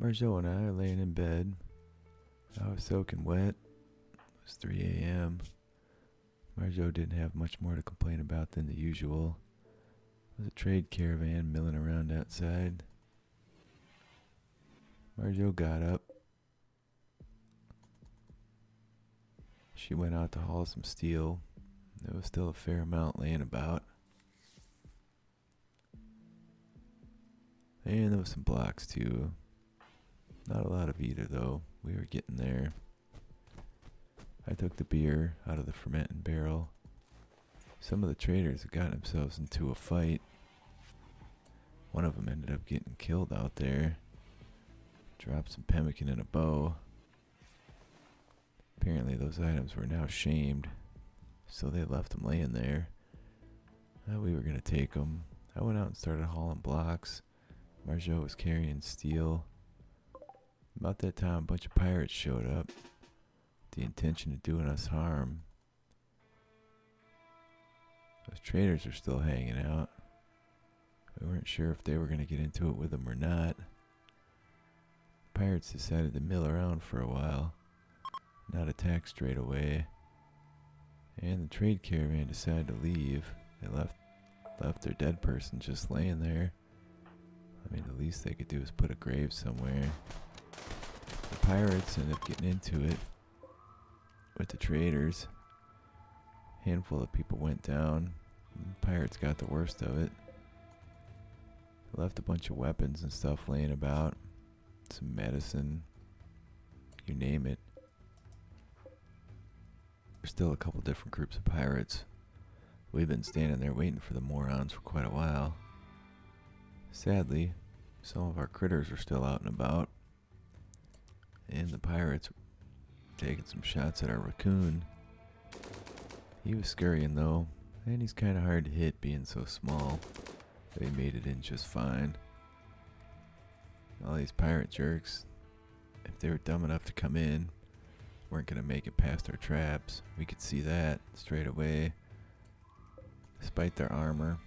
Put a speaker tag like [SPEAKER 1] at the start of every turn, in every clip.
[SPEAKER 1] Marjo and I are laying in bed. I was soaking wet. It was 3 a.m. Marjo didn't have much more to complain about than the usual. It was a trade caravan milling around outside. Marjo got up. She went out to haul some steel. There was still a fair amount laying about. And there was some blocks too. Not a lot of either though. We were getting there. I took the beer out of the fermenting barrel. Some of the traders had gotten themselves into a fight. One of them ended up getting killed out there. Dropped some pemmican and a bow. Apparently those items were now shamed, so they left them laying there. We were going to take them. I went out and started hauling blocks. Marjo was carrying steel. About that time, a bunch of pirates showed up. The intention of doing us harm. Those traders are still hanging out. We weren't sure if they were going to get into it with them or not. Pirates decided to mill around for a while, not attack straight away. And the trade caravan decided to leave. They left their dead person just laying there. I mean, the least they could do is put a grave somewhere. The pirates ended up getting into it with the traders. A handful of people went down. The pirates got the worst of it. They left a bunch of weapons and stuff laying about. Some medicine. You name it. There's still a couple different groups of pirates. We've been standing there waiting for the morons for quite a while. Sadly, some of our critters are still out and about. And the pirates were taking some shots at our raccoon. He was scurrying though, and he's kind of hard to hit being so small. But he made it in just fine. All these pirate jerks, if they were dumb enough to come in, weren't going to make it past our traps. We could see that straight away. Despite their armor.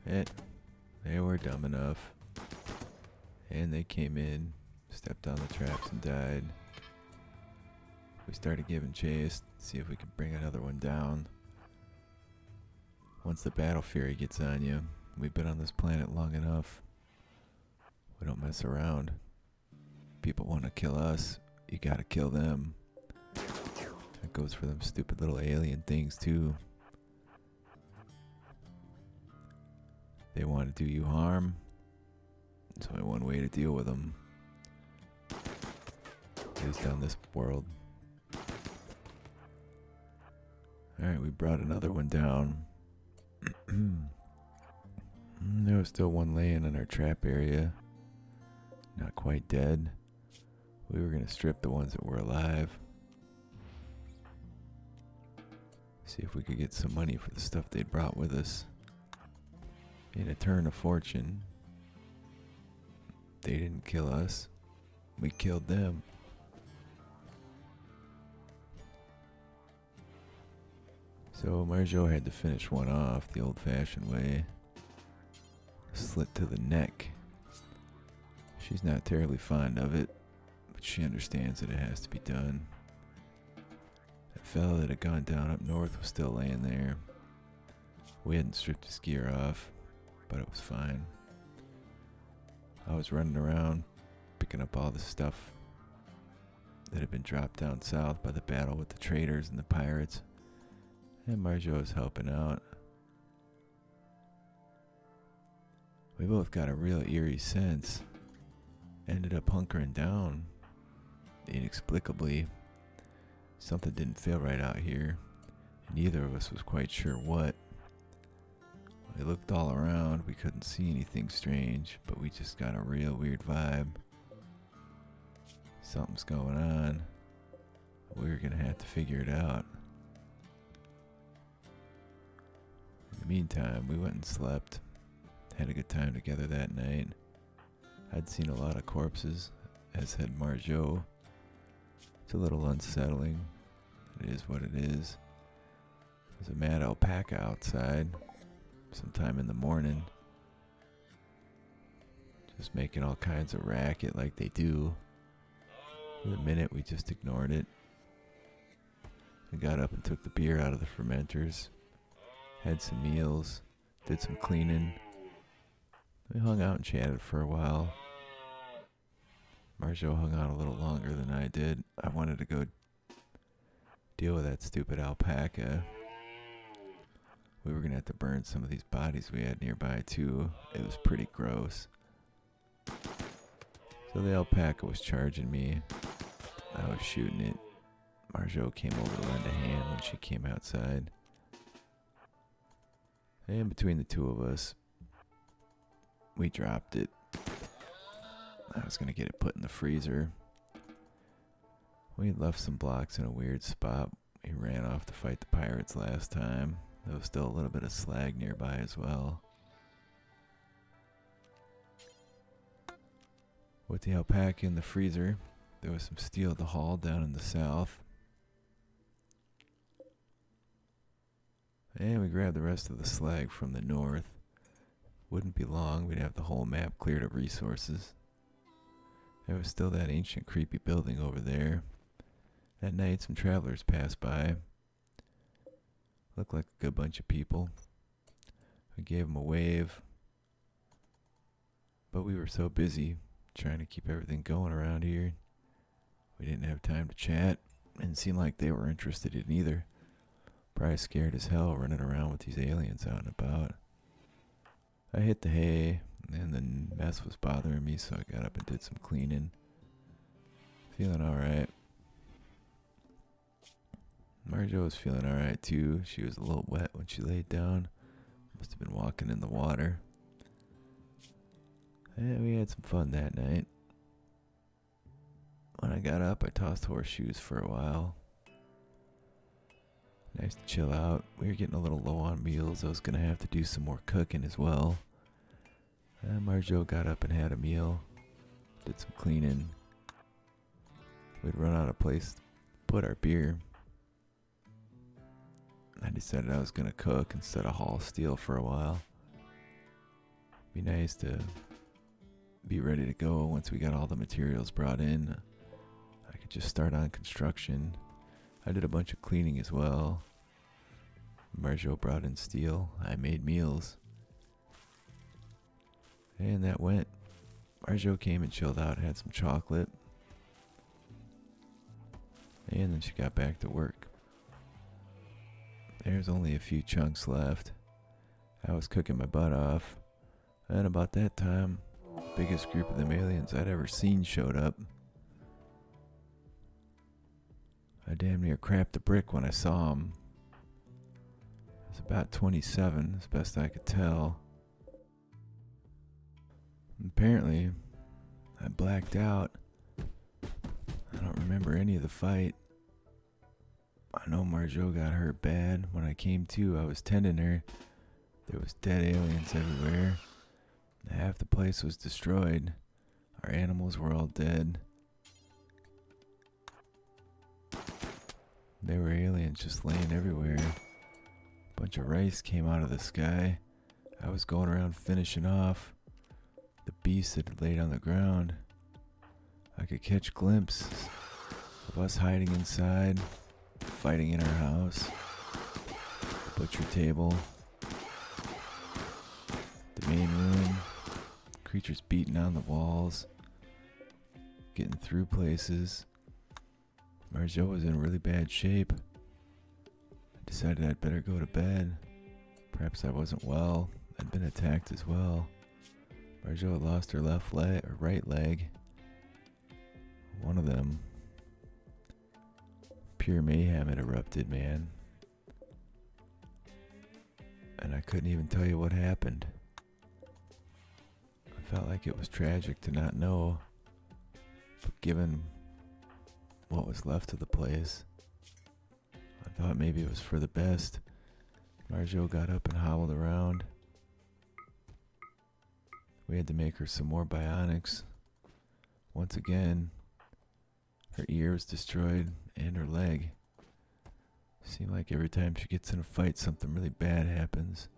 [SPEAKER 1] They were dumb enough. And they came in, stepped on the traps and died. We started giving chase, see if we could bring another one down. Once the battle fury gets on you, we've been on this planet long enough. We don't mess around. People want to kill us, you gotta kill them. That goes for them stupid little alien things too. They want to do you harm. There's only one way to deal with them. At least on this world. Alright, we brought another one down. There was still one laying in our trap area. Not quite dead. We were going to strip the ones that were alive. See if we could get some money for the stuff they'd brought with us. In a turn of fortune, they didn't kill us. We killed them. So Marjo had to finish one off the old-fashioned way. Slit to the neck. She's not terribly fond of it, but she understands that it has to be done. That fella that had gone down up north was still laying there. We hadn't stripped his gear off, but it was fine. I was running around, picking up all the stuff that had been dropped down south by the battle with the traders and the pirates. And Marjo was helping out. We both got a real eerie sense. Ended up hunkering down. Inexplicably. Something didn't feel right out here. And neither of us was quite sure what. We looked all around. We couldn't see anything strange. But we just got a real weird vibe. Something's going on. We were going to have to figure it out. In the meantime, we went and slept. Had a good time together that night. I'd seen a lot of corpses, as had Marjo. It's a little unsettling. It is what it is. There's a mad alpaca outside sometime in the morning. Just making all kinds of racket like they do. For the minute, we just ignored it. We got up and took the beer out of the fermenters. Had some meals. Did some cleaning. We hung out and chatted for a while. Marjo hung out a little longer than I did. I wanted to go deal with that stupid alpaca. We were going to have to burn some of these bodies we had nearby too. It was pretty gross. So the alpaca was charging me. I was shooting it. Marjo came over to lend a hand when she came outside. And between the two of us, we dropped it. I was going to get it put in the freezer. We had left some blocks in a weird spot. We ran off to fight the pirates last time. There was still a little bit of slag nearby as well. With the alpaca in the freezer, there was some steel to haul down in the south. And we grabbed the rest of the slag from the north. Wouldn't be long, we'd have the whole map cleared of resources. There was still that ancient creepy building over there. At night, some travelers passed by. Looked like a good bunch of people. We gave them a wave. But we were so busy trying to keep everything going around here. We didn't have time to chat. Didn't seem like they were interested in either. Probably scared as hell running around with these aliens out and about. I hit the hay, and the mess was bothering me, so I got up and did some cleaning. Feeling alright. Marjo was feeling alright too. She was a little wet when she laid down. Must have been walking in the water. And we had some fun that night. When I got up, I tossed horseshoes for a while. Nice to chill out. We were getting a little low on meals. I was going to have to do some more cooking as well. And Marjo got up and had a meal. Did some cleaning. We'd run out of place to put our beer. I decided I was going to cook instead of haul steel for a while. Be nice to be ready to go once we got all the materials brought in. I could just start on construction. I did a bunch of cleaning as well. Marjo brought in steel. I made meals. And that went. Marjo came and chilled out, had some chocolate. And then she got back to work. There's only a few chunks left. I was cooking my butt off. And about that time, the biggest group of them aliens I'd ever seen showed up. I damn near crapped a brick when I saw them. I was about 27, as best I could tell. Apparently, I blacked out. I don't remember any of the fight. I know Marjo got hurt bad. When I came to, I was tending her. There was dead aliens everywhere. Half the place was destroyed. Our animals were all dead. There were aliens just laying everywhere. A bunch of rice came out of the sky. I was going around finishing off the beasts that had laid on the ground. I could catch glimpses of us hiding inside, fighting in our house, the butcher table, the main room, creatures beating on the walls, getting through places. Marjo was in really bad shape. I decided I'd better go to bed. Perhaps I wasn't well. I'd been attacked as well. Marjo had lost her left leg or right leg. One of them. Pure mayhem had erupted, man. And I couldn't even tell you what happened. I felt like it was tragic to not know. But given what was left of the place, I thought maybe it was for the best. Marjo got up and hobbled around. We had to make her some more bionics. Once again, her ear was destroyed and her leg. Seemed like every time she gets in a fight, something really bad happens.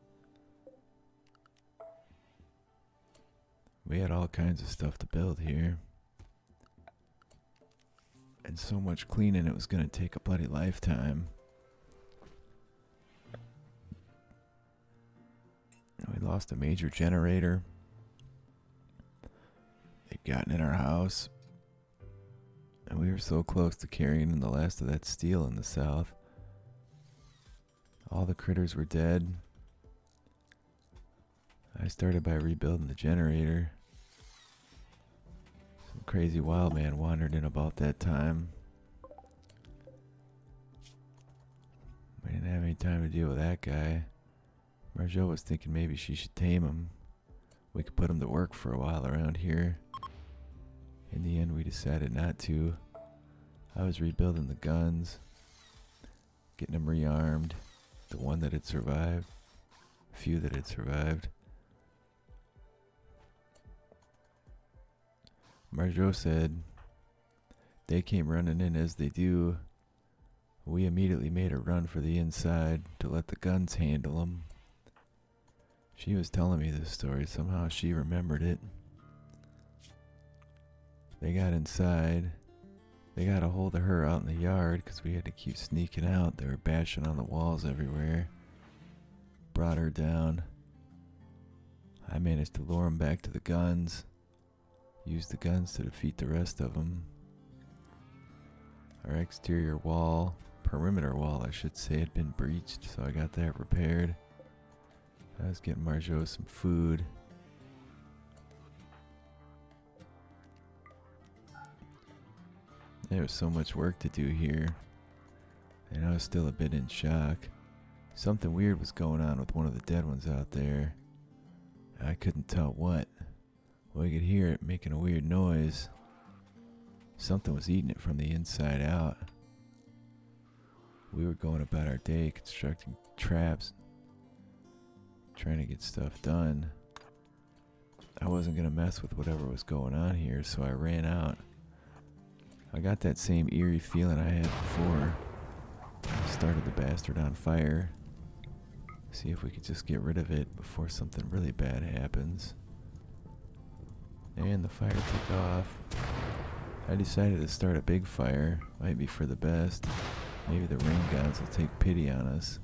[SPEAKER 1] We had all kinds of stuff to build here. And so much cleaning, it was going to take a bloody lifetime. We lost a major generator. They'd gotten in our house. And we were so close to carrying in the last of that steel in the south. All the critters were dead. I started by rebuilding the generator. Some crazy wild man wandered in about that time. We didn't have any time to deal with that guy. Marjo was thinking maybe she should tame him. We could put him to work for a while around here. In the end, we decided not to. I was rebuilding the guns, getting them rearmed. The one that had survived, a few that had survived. Marjo said they came running in as they do. We immediately made a run for the inside to let the guns handle them. She was telling me this story. Somehow she remembered it. They got inside. They got a hold of her out in the yard because we had to keep sneaking out. They were bashing on the walls everywhere. Brought her down. I managed to lure them back to the guns. Used the guns to defeat the rest of them. Our exterior wall, perimeter wall I should say, had been breached, so I got that repaired. I was getting Marjo some food. There was so much work to do here, and I was still a bit in shock. Something weird was going on with one of the dead ones out there. I couldn't tell what. Well, I could hear it making a weird noise. Something was eating it from the inside out. We were going about our day constructing traps, trying to get stuff done. I wasn't going to mess with whatever was going on here, so I ran out. I got that same eerie feeling I had before. I started the bastard on fire. See if we could just get rid of it before something really bad happens. And the fire took off. I decided to start a big fire. Might be for the best. Maybe the rain gods will take pity on us.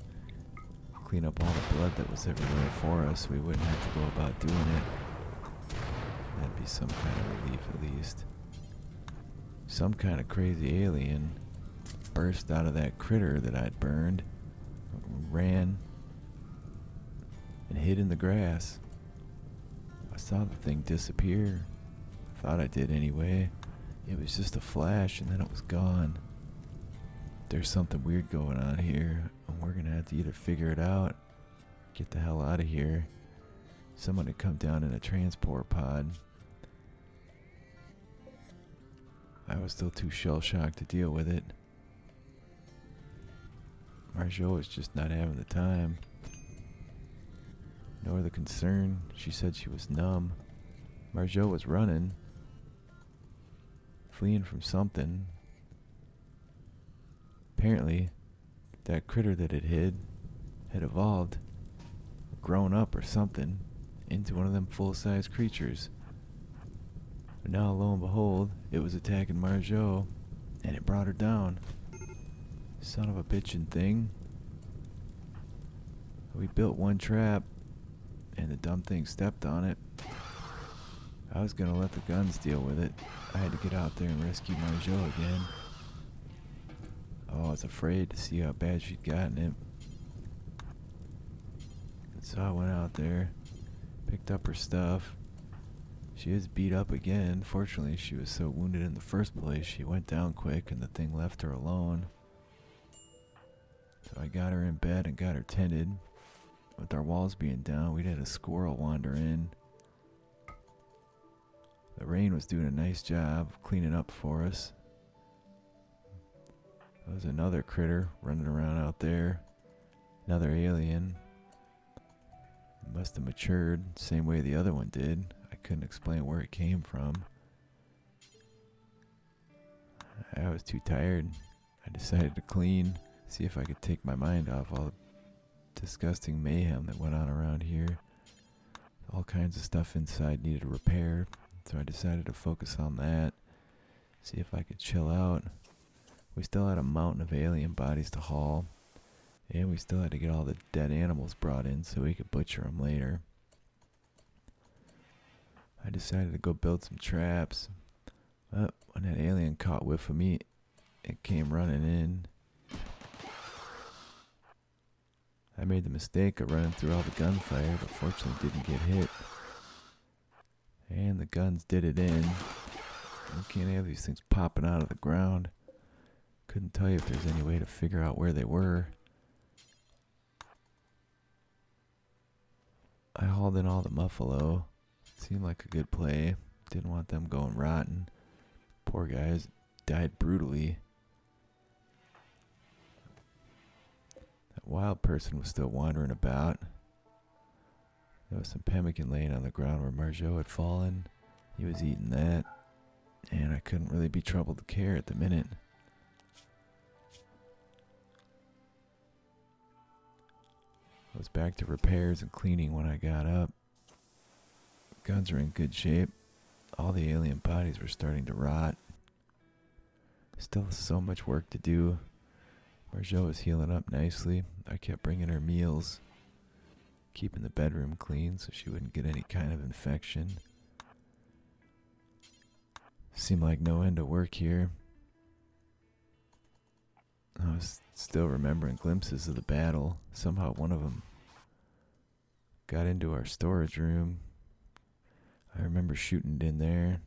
[SPEAKER 1] Clean up all the blood that was everywhere for us. We wouldn't have to go about doing it. That'd be some kind of relief at least. Some kind of crazy alien burst out of that critter that I'd burned, ran, and hid in the grass. I saw the thing disappear. Thought I did anyway. It was just a flash and then it was gone. There's something weird going on here, and we're gonna have to either figure it out, get the hell out of here. Someone had come down in a transport pod. I was still too shell-shocked to deal with it. Marjo was just not having the time. Nor the concern. She said she was numb. Marjo was running. Fleeing from something. Apparently, that critter that it hid had evolved, grown up or something, into one of them full-size creatures. But now, lo and behold, it was attacking Marjo, and it brought her down. Son of a bitchin' thing. We built one trap, and the dumb thing stepped on it. I was gonna let the guns deal with it. I had to get out there and rescue Marjo again. Oh, I was afraid to see how bad she'd gotten it. And so I went out there, picked up her stuff. She is beat up again. Fortunately, she was so wounded in the first place, she went down quick and the thing left her alone. So I got her in bed and got her tended. With our walls being down, we'd had a squirrel wander in. The rain was doing a nice job of cleaning up for us. There was another critter running around out there. Another alien. It must have matured same way the other one did. I couldn't explain where it came from. I was too tired. I decided to clean, see if I could take my mind off all the disgusting mayhem that went on around here. All kinds of stuff inside needed repair, so I decided to focus on that, see if I could chill out. We still had a mountain of alien bodies to haul, and we still had to get all the dead animals brought in so we could butcher them later. I decided to go build some traps, but when that alien caught whiff of me, it came running in. I made the mistake of running through all the gunfire, but fortunately didn't get hit. And the guns did it in. You can't have these things popping out of the ground. Couldn't tell you if there's any way to figure out where they were. I hauled in all the muffalo. Seemed like a good play. Didn't want them going rotten. Poor guys died brutally. That wild person was still wandering about. There was some pemmican laying on the ground where Marjo had fallen. He was eating that, and I couldn't really be troubled to care at the minute. I was back to repairs and cleaning when I got up. Guns are in good shape. All the alien bodies were starting to rot. Still so much work to do. Marjo was healing up nicely. I kept bringing her meals, keeping the bedroom clean so she wouldn't get any kind of infection. Seemed like no end of work here. I was still remembering glimpses of the battle. Somehow one of them got into our storage room. I remember shooting it in there,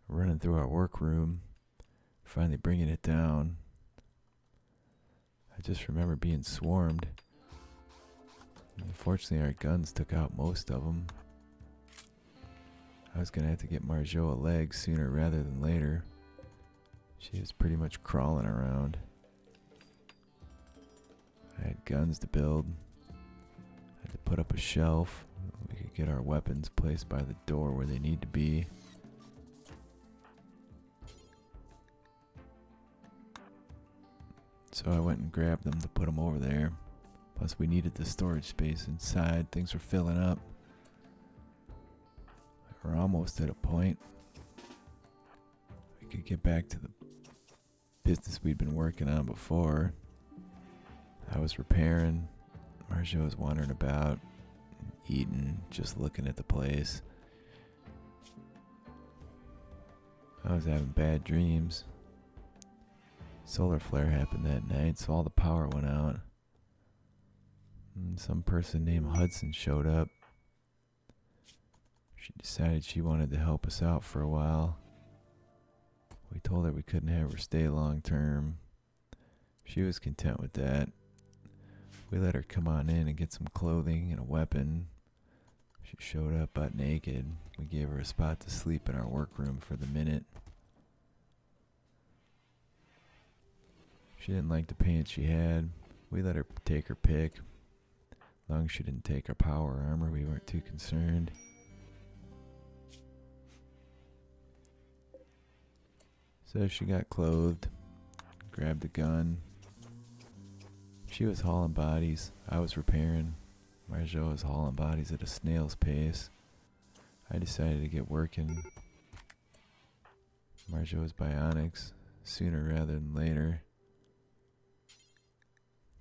[SPEAKER 1] running through our workroom, finally bringing it down. I just remember being swarmed. Unfortunately, our guns took out most of them. I was going to have to get Marjo a leg sooner rather than later. She was pretty much crawling around. I had guns to build. I had to put up a shelf. We could get our weapons placed by the door where they need to be. So I went and grabbed them to put them over there. Plus we needed the storage space inside. Things were filling up. We're almost at a point we could get back to the business we'd been working on before. I was repairing. Marjo was wandering about, eating, just looking at the place. I was having bad dreams. Solar flare happened that night, so all the power went out. And some person named Hudson showed up. She decided she wanted to help us out for a while. We told her we couldn't have her stay long term. She was content with that. We let her come on in and get some clothing and a weapon. She showed up butt naked. We gave her a spot to sleep in our workroom for the minute. She didn't like the pants she had. We let her take her pick. As long as she didn't take our power armor, we weren't too concerned. So she got clothed, grabbed a gun. She was hauling bodies. I was repairing. Marjo was hauling bodies at a snail's pace. I decided to get working. Marjo was bionics, sooner rather than later.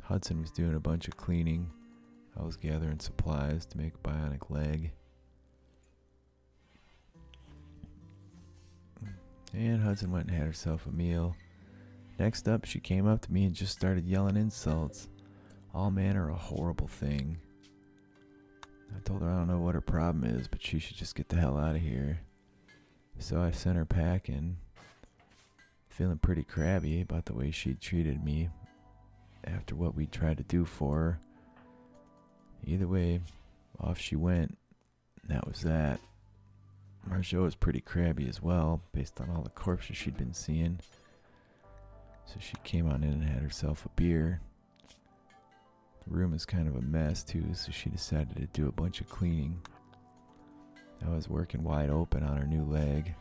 [SPEAKER 1] Hudson was doing a bunch of cleaning. I was gathering supplies to make a bionic leg. And Hudson went and had herself a meal. Next up, she came up to me and just started yelling insults. All manner of horrible thing. I told her I don't know what her problem is, but she should just get the hell out of here. So I sent her packing, feeling pretty crabby about the way she'd treated me after what we tried to do for her. Either way, off she went, and that was that. Marjo was pretty crabby as well, based on all the corpses she'd been seeing. So she came on in and had herself a beer. The room is kind of a mess too, so she decided to do a bunch of cleaning. I was working wide open on her new leg.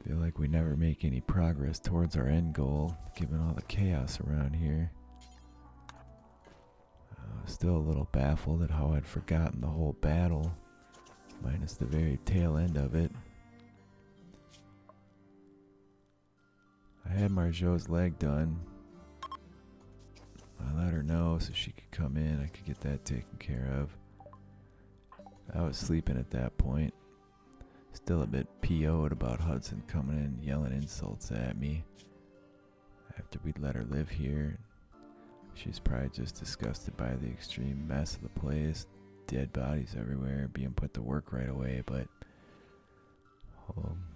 [SPEAKER 1] Feel like we never make any progress towards our end goal, given all the chaos around here. still a little baffled at how I'd forgotten the whole battle, minus the very tail end of it. I had Marjot's leg done. I let her know so she could come in. I could get that taken care of. I was sleeping at that point. Still a bit PO'd about Hudson coming in yelling insults at me after we'd let her live here. She's probably just disgusted by the extreme mess of the place. Dead bodies everywhere, being put to work right away, but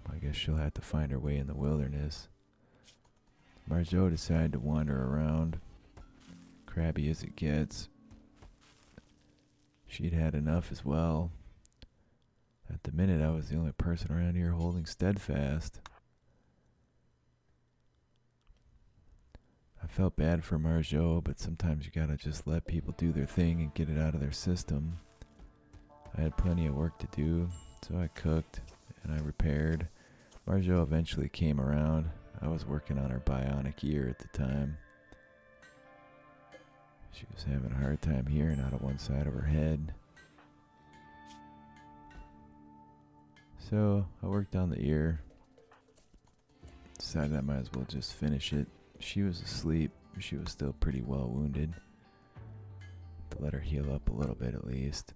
[SPEAKER 1] I guess she'll have to find her way in the wilderness. Marjot decided to wander around, crabby as it gets. She'd had enough as well. At the minute, I was the only person around here holding steadfast. I felt bad for Marjot, but sometimes you gotta just let people do their thing and get it out of their system. I had plenty of work to do, so I cooked and I repaired. Marjot eventually came around. I was working on her bionic ear at the time. She was having a hard time hearing out of one side of her head. So I worked on the ear. Decided I might as well just finish it. She was asleep. She was still pretty well wounded. To let her heal up a little bit at least.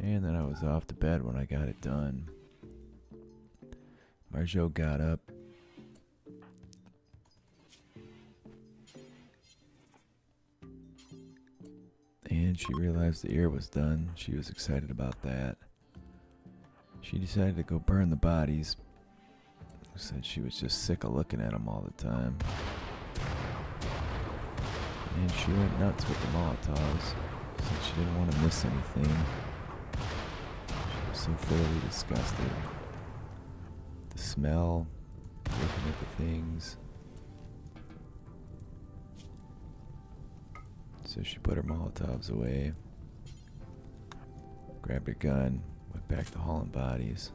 [SPEAKER 1] And then I was off to bed when I got it done. Marjot got up. And she realized the ear was done. She was excited about that. She decided to go burn the bodies. Said she was just sick of looking at them all the time. And she went nuts with the Molotovs. Said she didn't want to miss anything. She was so thoroughly disgusted. The smell, looking at the things. So she put her Molotovs away, grabbed her gun, went back to hauling bodies.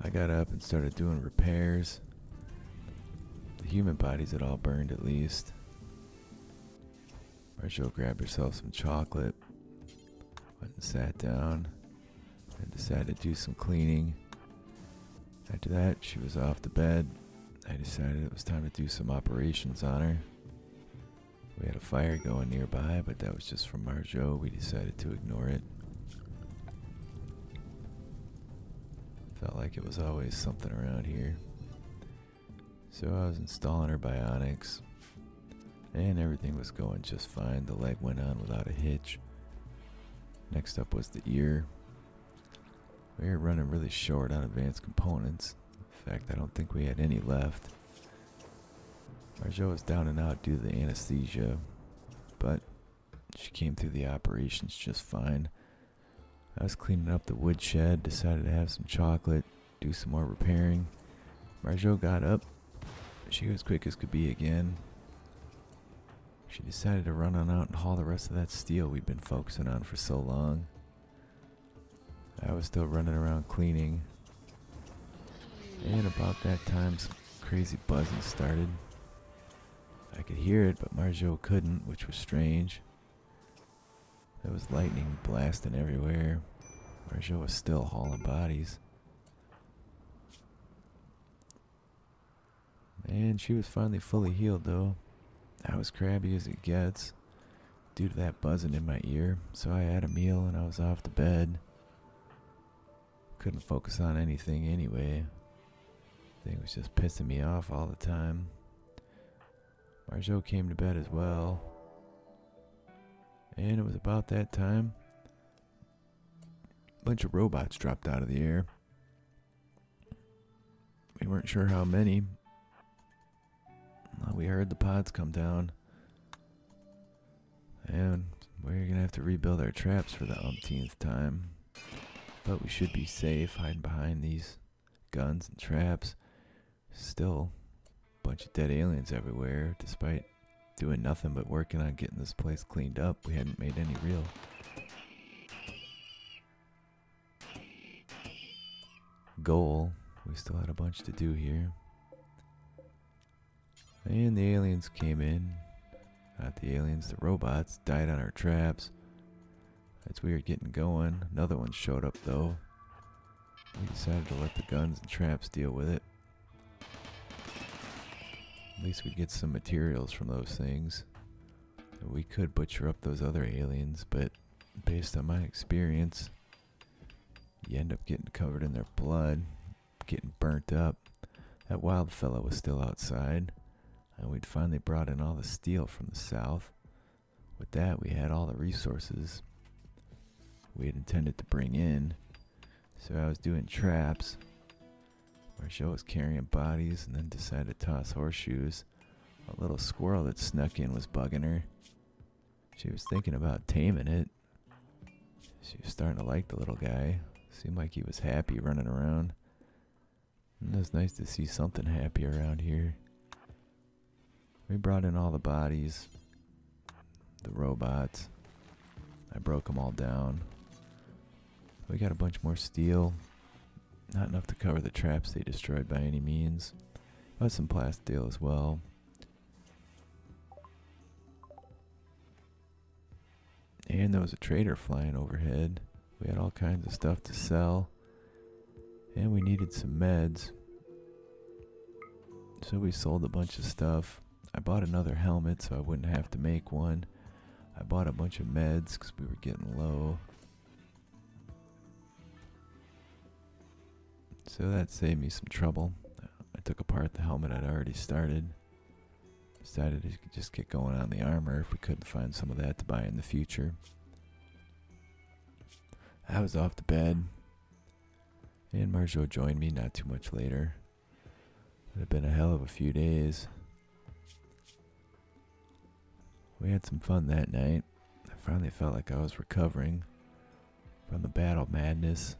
[SPEAKER 1] I got up and started doing repairs. The human bodies had all burned at least. Marjot grabbed herself some chocolate, went and sat down, and decided to do some cleaning. After that, she was off to bed. I decided it was time to do some operations on her. We had a fire going nearby, but that was just from Marjot. We decided to ignore it. Felt like it was always something around here. So I was installing her bionics, and everything was going just fine. The leg went on without a hitch. Next up was the ear. We were running really short on advanced components. In fact, I don't think we had any left. Marjot was down and out due to the anesthesia, but she came through the operations just fine. I was cleaning up the woodshed, decided to have some chocolate, do some more repairing. Marjot got up. She was quick as could be again. She decided to run on out and haul the rest of that steel we'd been focusing on for so long. I was still running around cleaning. And about that time, some crazy buzzing started. I could hear it, but Marjot couldn't, which was strange. There was lightning blasting everywhere. Marjot was still hauling bodies. And she was finally fully healed, though. I was crabby as it gets due to that buzzing in my ear, so I had a meal and I was off to bed. Couldn't focus on anything anyway. Thing was just pissing me off all the time. Marjot came to bed as well. And it was about that time a bunch of robots dropped out of the air. We weren't sure how many. We heard the pods come down. And we're gonna have to rebuild our traps for the umpteenth time. But we should be safe hiding behind these guns and traps. Still a bunch of dead aliens everywhere. Despite doing nothing but working on getting this place cleaned up, we hadn't made any real goal. We still had a bunch to do here. And the aliens came in. Not the aliens, the robots died on our traps. As we were getting going, another one showed up though. We decided to let the guns and traps deal with it. At least we'd get some materials from those things. We could butcher up those other aliens, but based on my experience, you end up getting covered in their blood, getting burnt up. That wild fella was still outside, and we'd finally brought in all the steel from the south. With that, we had all the resources we had intended to bring in. So I was doing traps. Marshall was carrying bodies and then decided to toss horseshoes. A little squirrel that snuck in was bugging her. She was thinking about taming it. She was starting to like the little guy. Seemed like he was happy running around. And it was nice to see something happy around here. We brought in all the bodies, the robots. I broke them all down. We got a bunch more steel. Not enough to cover the traps they destroyed by any means. But some plasteel as well. And there was a trader flying overhead. We had all kinds of stuff to sell. And we needed some meds. So we sold a bunch of stuff. I bought another helmet so I wouldn't have to make one. I bought a bunch of meds because we were getting low. So that saved me some trouble. I took apart the helmet I'd already started. Decided to just get going on the armor if we couldn't find some of that to buy in the future. I was off to bed. And Marjo joined me not too much later. It had been a hell of a few days. We had some fun that night. I finally felt like I was recovering from the battle madness.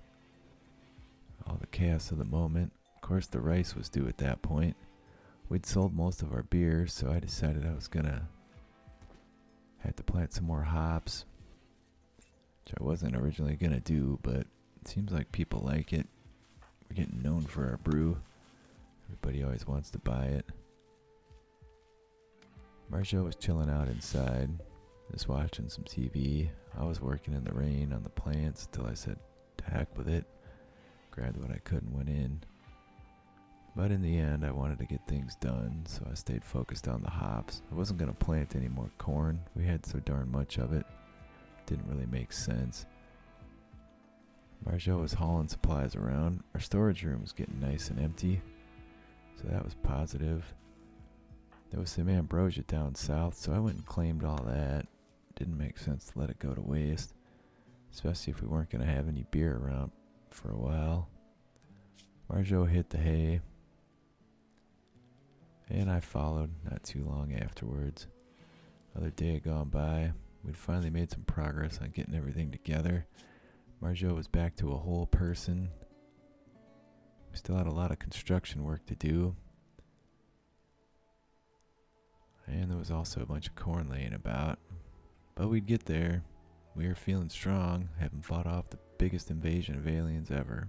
[SPEAKER 1] All the chaos of the moment. Of course, the rice was due at that point. We'd sold most of our beer, so I decided I was gonna have to plant some more hops, which I wasn't originally gonna do, but it seems like people like it. We're getting known for our brew. Everybody always wants to buy it. Marjo was chilling out inside, just watching some TV. I was working in the rain on the plants until I said, to heck with it. Grabbed what I could and went in. But in the end, I wanted to get things done, so I stayed focused on the hops. I wasn't going to plant any more corn. We had so darn much of it. Didn't really make sense. Marjo was hauling supplies around. Our storage room was getting nice and empty, so that was positive. There was some ambrosia down south, so I went and claimed all that. Didn't make sense to let it go to waste, especially if we weren't going to have any beer around for a while. Marjo hit the hay, and I followed not too long afterwards. Another day had gone by. We'd finally made some progress on getting everything together. Marjo was back to a whole person. We still had a lot of construction work to do. And there was also a bunch of corn laying about. But we'd get there. We were feeling strong, having fought off the biggest invasion of aliens ever.